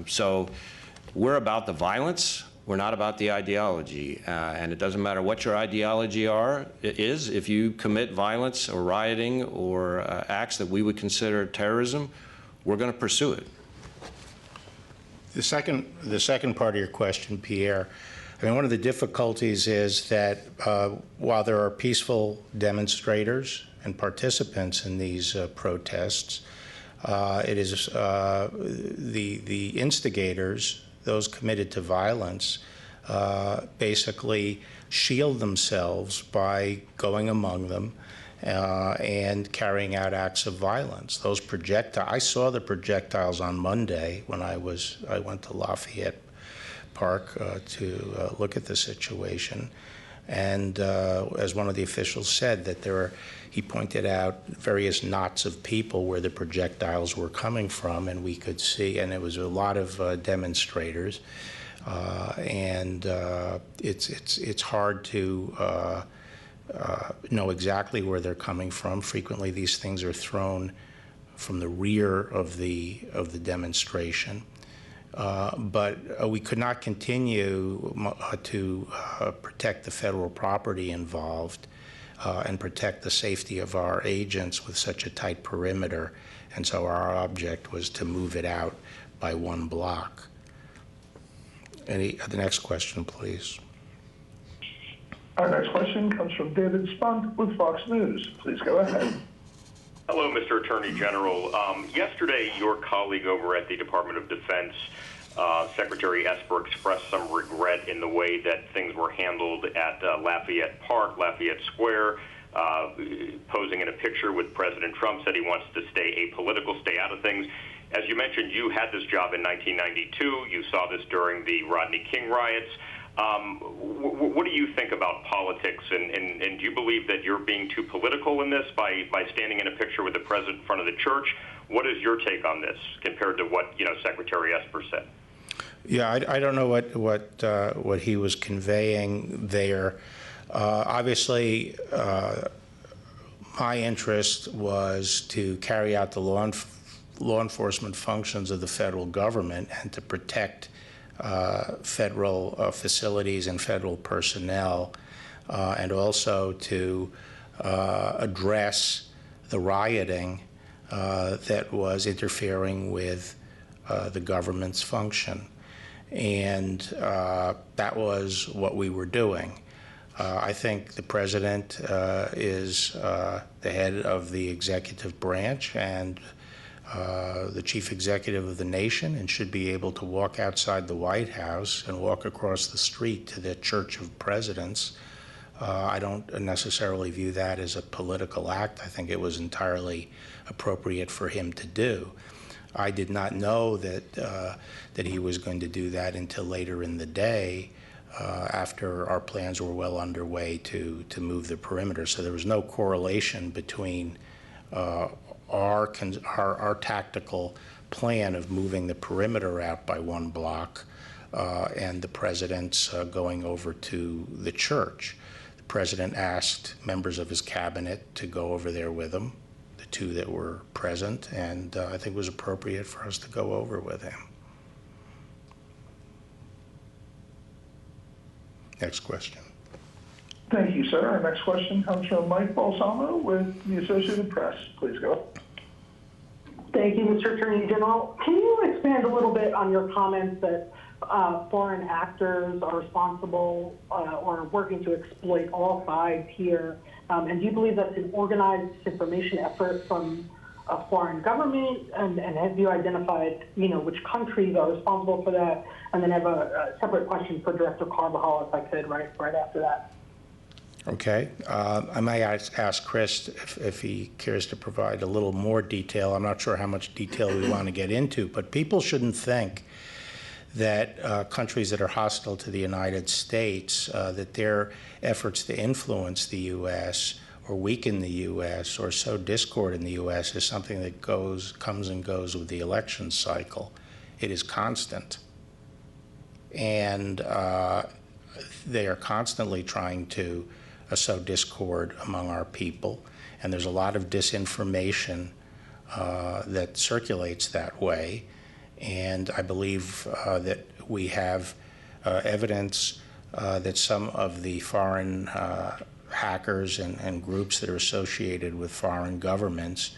So we're about the violence. We're not about the ideology. And it doesn't matter what your ideology is. If you commit violence or rioting or acts that we would consider terrorism, we're going to pursue it. The second part of your question, Pierre, I mean, one of the difficulties is that while there are peaceful demonstrators and participants in these protests, it is the instigators, those committed to violence, basically shield themselves by going among them and carrying out acts of violence. Those I saw the projectiles on Monday when I went to Lafayette Park to look at the situation, and as one of the officials said, that he pointed out various knots of people where the projectiles were coming from, and we could see, and it was a lot of demonstrators, and it's hard to know exactly where they're coming from. Frequently, these things are thrown from the rear of the demonstration. But we could not continue to protect the federal property involved and protect the safety of our agents with such a tight perimeter. And so our object was to move it out by one block. The next question, please. Our next question comes from David Spunk with Fox News. Please go ahead. Hello, Mr. Attorney General. Yesterday, your colleague over at the Department of Defense Secretary Esper expressed some regret in the way that things were handled at Lafayette Park, Lafayette Square, posing in a picture with President Trump, said he wants to stay apolitical, stay out of things. As you mentioned, you had this job in 1992. You saw this during the Rodney King riots. What do you think about politics, and do you believe that you're being too political in this by standing in a picture with the president in front of the church? What is your take on this compared to what Secretary Esper said? Yeah, I don't know what he was conveying there. Obviously, my interest was to carry out the law enforcement functions of the federal government and to protect federal facilities and federal personnel, and also to address the rioting that was interfering with the government's function. And that was what we were doing. I think the president is the head of the executive branch and the chief executive of the nation, and should be able to walk outside the White House and walk across the street to the Church of Presidents. I don't necessarily view that as a political act. I think it was entirely appropriate for him to do. I did not know that he was going to do that until later in the day, after our plans were well underway to move the perimeter. So there was no correlation between our tactical plan of moving the perimeter out by 1 block and the president's going over to the church. The president asked members of his cabinet to go over there with him, the 2 that were present, and I think it was appropriate for us to go over with him. Next question. Thank you, sir. Our next question comes from Mike Balsamo with the Associated Press. Please go. Thank you, Mr. Attorney General. Can you expand a little bit on your comments that foreign actors are responsible or working to exploit all sides here? And do you believe that's an organized disinformation effort from a foreign government? And have you identified, which countries are responsible for that? And then I have a separate question for Director Carville, if I could, right after that. Okay. I might ask Chris if he cares to provide a little more detail. I'm not sure how much detail we want to get into, but people shouldn't think that countries that are hostile to the United States, that their efforts to influence the U.S. or weaken the U.S. or sow discord in the U.S. is something that comes and goes with the election cycle. It is constant. And they are constantly trying to sow discord among our people. And there's a lot of disinformation that circulates that way. And I believe that we have evidence that some of the foreign hackers and groups that are associated with foreign governments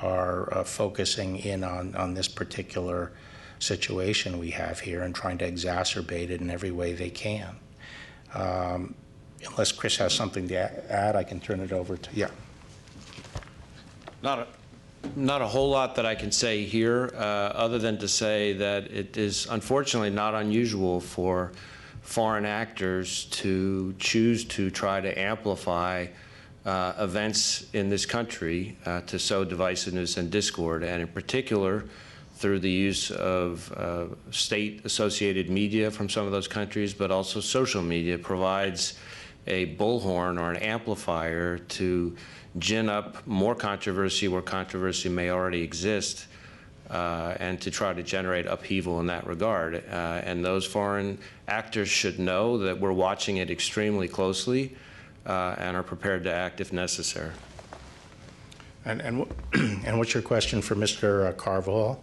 are focusing in on this particular situation we have here and trying to exacerbate it in every way they can. Unless Chris has something to add, I can turn it over to, yeah. Not a whole lot that I can say here, other than to say that it is unfortunately not unusual for foreign actors to choose to try to amplify events in this country to sow divisiveness and discord, and in particular through the use of state-associated media from some of those countries, but also social media provides a bullhorn or an amplifier to gin up more controversy where controversy may already exist, and to try to generate upheaval in that regard. And those foreign actors should know that we're watching it extremely closely and are prepared to act if necessary. And what's your question for Mr. Carville?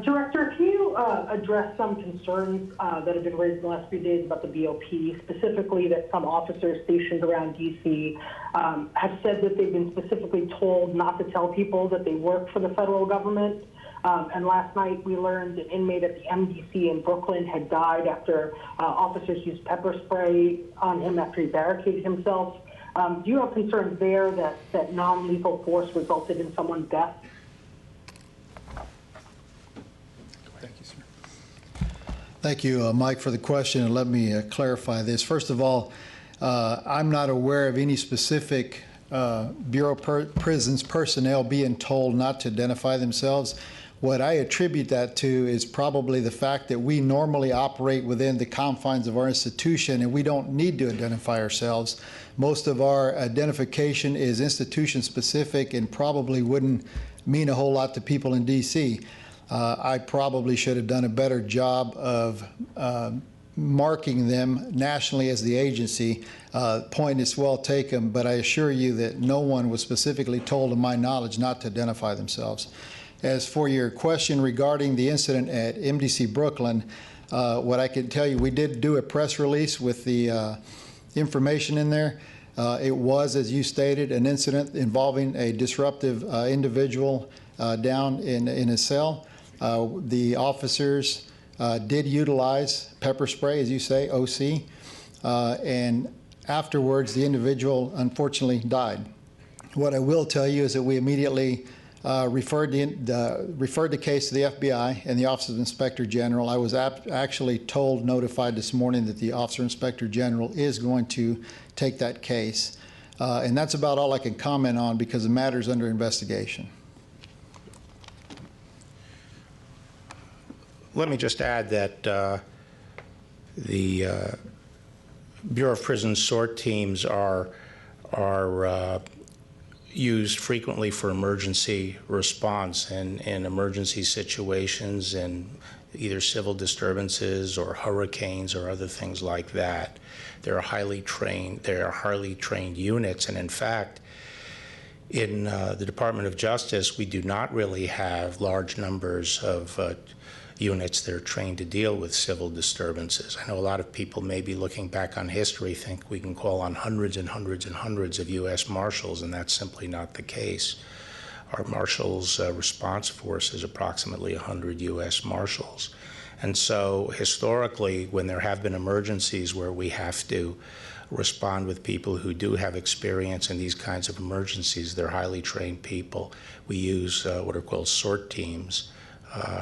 Director, can you address some concerns that have been raised in the last few days about the BOP, specifically that some officers stationed around D.C. Have said that they've been specifically told not to tell people that they work for the federal government? And last night we learned an inmate at the MDC in Brooklyn had died after officers used pepper spray on him after he barricaded himself. Do you have concerns there that non-lethal force resulted in someone's death? Thank you, Mike, for the question, and let me clarify this. First of all, I'm not aware of any specific Bureau of Prisons personnel being told not to identify themselves. What I attribute that to is probably the fact that we normally operate within the confines of our institution and we don't need to identify ourselves. Most of our identification is institution specific and probably wouldn't mean a whole lot to people in DC. I probably should have done a better job of marking them nationally as the agency. Point is well taken, but I assure you that no one was specifically told, to my knowledge, not to identify themselves. As for your question regarding the incident at MDC Brooklyn, what I can tell you, we did do a press release with the information in there. It was, as you stated, an incident involving a disruptive individual down in a cell. The officers did utilize pepper spray, as you say, OC, and afterwards the individual unfortunately died. What I will tell you is that we immediately referred the case to the FBI and the Office of Inspector General. I was actually notified this morning that the Officer Inspector General is going to take that case. And that's about all I can comment on because the matter is under investigation. Let me just add that the Bureau of Prisons SORT teams are used frequently for emergency response and in emergency situations and either civil disturbances or hurricanes or other things like that. They're highly trained units, and in fact, in the Department of Justice, we do not really have large numbers of units that are trained to deal with civil disturbances. I know a lot of people maybe looking back on history think we can call on hundreds and hundreds and hundreds of U.S. Marshals, and that's simply not the case. Our Marshals response force is approximately 100 U.S. Marshals. And so historically, when there have been emergencies where we have to respond with people who do have experience in these kinds of emergencies, they're highly trained people. We use what are called SORT teams,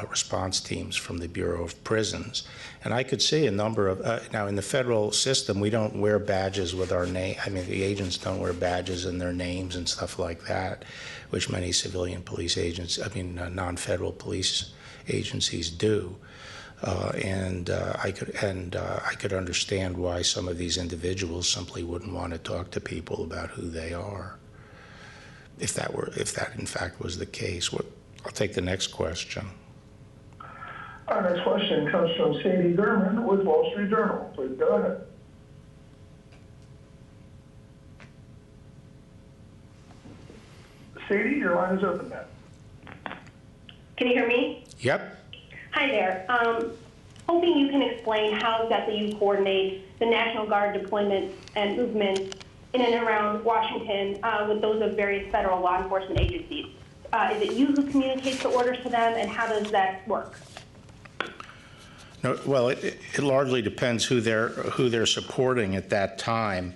response teams from the Bureau of Prisons. And I could see a number of, now in the federal system, we don't wear badges with our name. I mean, the agents don't wear badges in their names and stuff like that, which many civilian police agents, non-federal police agencies do. I could understand why some of these individuals simply wouldn't want to talk to people about who they are, if that in fact was the case. I'll take the next question. Our next question comes from Sadie Gurman with Wall Street Journal. Please go ahead. Sadie, your line is open now. Can you hear me? Yep. Hi there. Hoping you can explain how exactly you coordinate the National Guard deployment and movement in and around Washington with those of various federal law enforcement agencies. Is it you who communicates the orders to them, and how does that work? No, well, it largely depends who they're supporting at that time.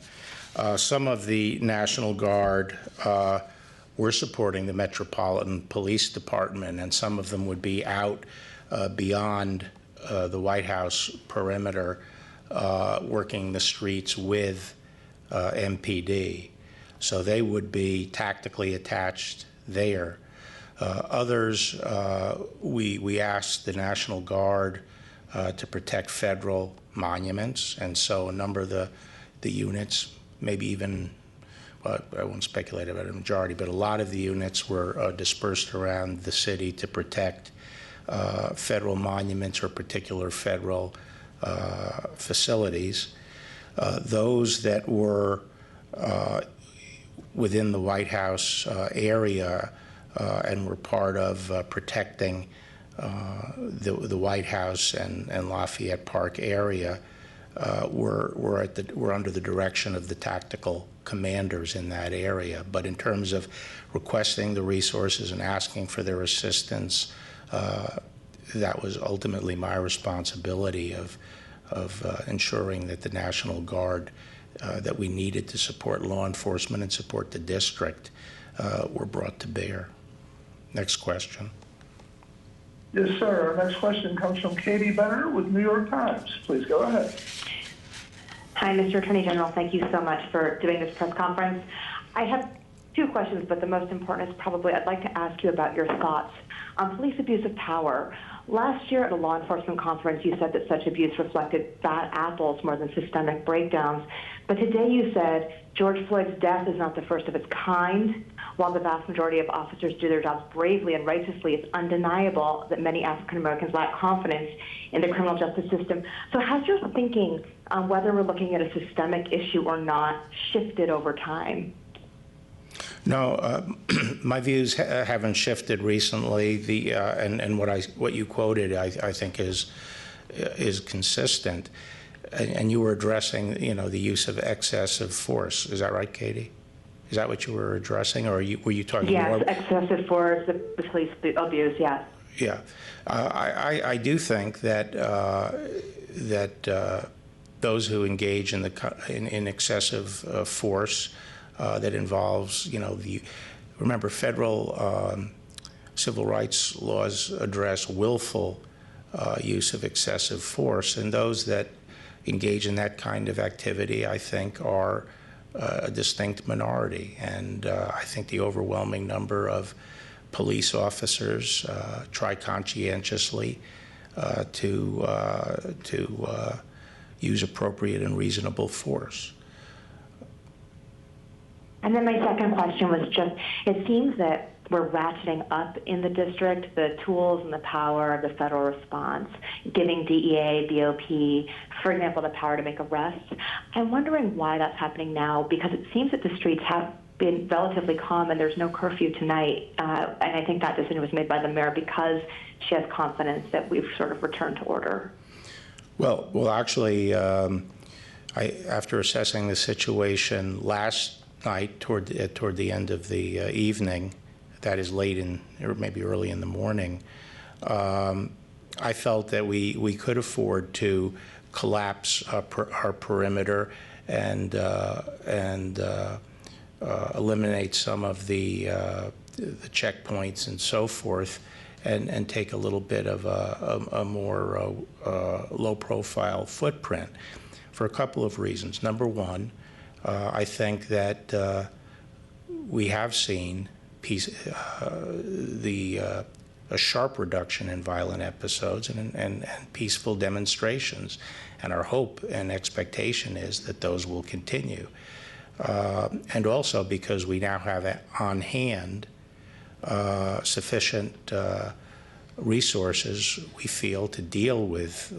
Some of the National Guard were supporting the Metropolitan Police Department, and some of them would be out beyond the White House perimeter, working the streets with MPD. So they would be tactically attached there. Others, we asked the National Guard to protect federal monuments, and so a number of the units, maybe even, well, I won't speculate about a majority, but a lot of the units were dispersed around the city to protect federal monuments or particular federal facilities. Those that were within the White House area and were part of protecting the White House and Lafayette Park area were under the direction of the tactical commanders in that area. But in terms of requesting the resources and asking for their assistance, that was ultimately my responsibility of ensuring that the National Guard that we needed to support law enforcement and support the district were brought to bear. Next question. Yes, sir. Our next question comes from Katie Benner with New York Times. Please go ahead. Hi, Mr. Attorney General. Thank you so much for doing this press conference. I have two questions, but the most important is probably I'd like to ask you about your thoughts on police abuse of power. Last year at a law enforcement conference, you said that such abuse reflected bad apples more than systemic breakdowns. But today you said George Floyd's death is not the first of its kind. While the vast majority of officers do their jobs bravely and righteously, it's undeniable that many African Americans lack confidence in the criminal justice system. So has your thinking on whether we're looking at a systemic issue or not shifted over time? No, my views haven't shifted recently. And what you quoted, I think is consistent. And you were addressing, the use of excessive force. Is that right, Katie? Is that what you were addressing, or were you talking more? Yes, excessive force, the police abuse. Yes. Yeah, I do think that those who engage in excessive force that involves, remember, federal civil rights laws address willful use of excessive force, and those that engage in that kind of activity, I think, are a distinct minority. And I think the overwhelming number of police officers try conscientiously to use appropriate and reasonable force. And then my second question was just, it seems that we're ratcheting up in the district the tools and the power of the federal response, giving DEA, BOP, for example, the power to make arrests. I'm wondering why that's happening now, because it seems that the streets have been relatively calm and there's no curfew tonight. And I think that decision was made by the mayor because she has confidence that we've sort of returned to order. Well, actually, after assessing the situation last night toward the end of the evening, that is late in, or maybe early in the morning, I felt that we could afford to collapse our perimeter and eliminate some of the checkpoints and so forth, and take a little bit of a more low-profile footprint for a couple of reasons. Number one, I think that we have seen a sharp reduction in violent episodes and peaceful demonstrations, and our hope and expectation is that those will continue. And also because we now have on hand sufficient resources, we feel, to deal with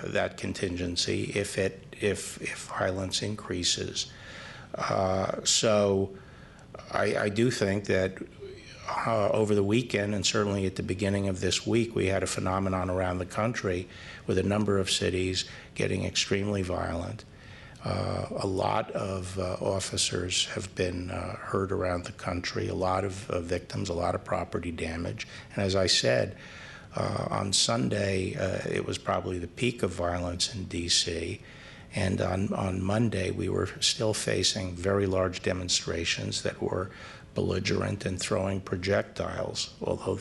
that contingency if violence increases. So I do think that over the weekend, and certainly at the beginning of this week, we had a phenomenon around the country with a number of cities getting extremely violent. A lot of officers have been hurt around the country, a lot of victims, a lot of property damage. And as I said, on Sunday, it was probably the peak of violence in D.C., and on Monday, we were still facing very large demonstrations that were belligerent and throwing projectiles, although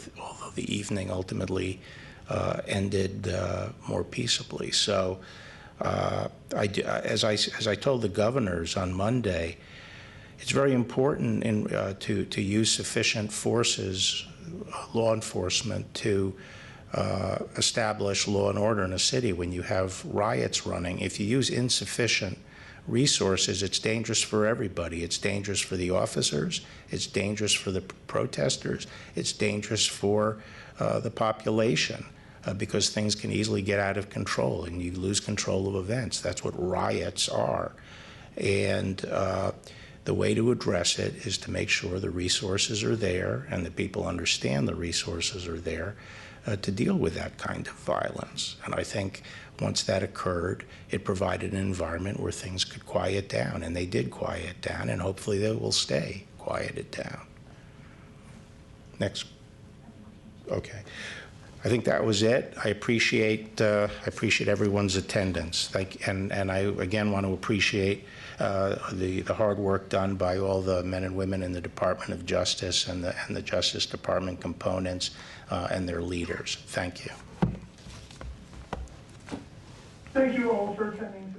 the evening ultimately ended more peaceably. So as I told the governors on Monday, it's very important to use sufficient forces, law enforcement, to establish law and order in a city when you have riots running. If you use insufficient resources, it's dangerous for everybody. It's dangerous for the officers, it's dangerous for the protesters, it's dangerous for the population, because things can easily get out of control and you lose control of events. That's what riots are. And the way to address it is to make sure the resources are there and that people understand the resources are there to deal with that kind of violence. And I think once that occurred, it provided an environment where things could quiet down, and they did quiet down, and hopefully they will stay quieted down. Next. Okay. I think that was it. I appreciate everyone's attendance. And I again want to appreciate the hard work done by all the men and women in the Department of Justice and the Justice Department components and their leaders. Thank you. Thank you all for attending.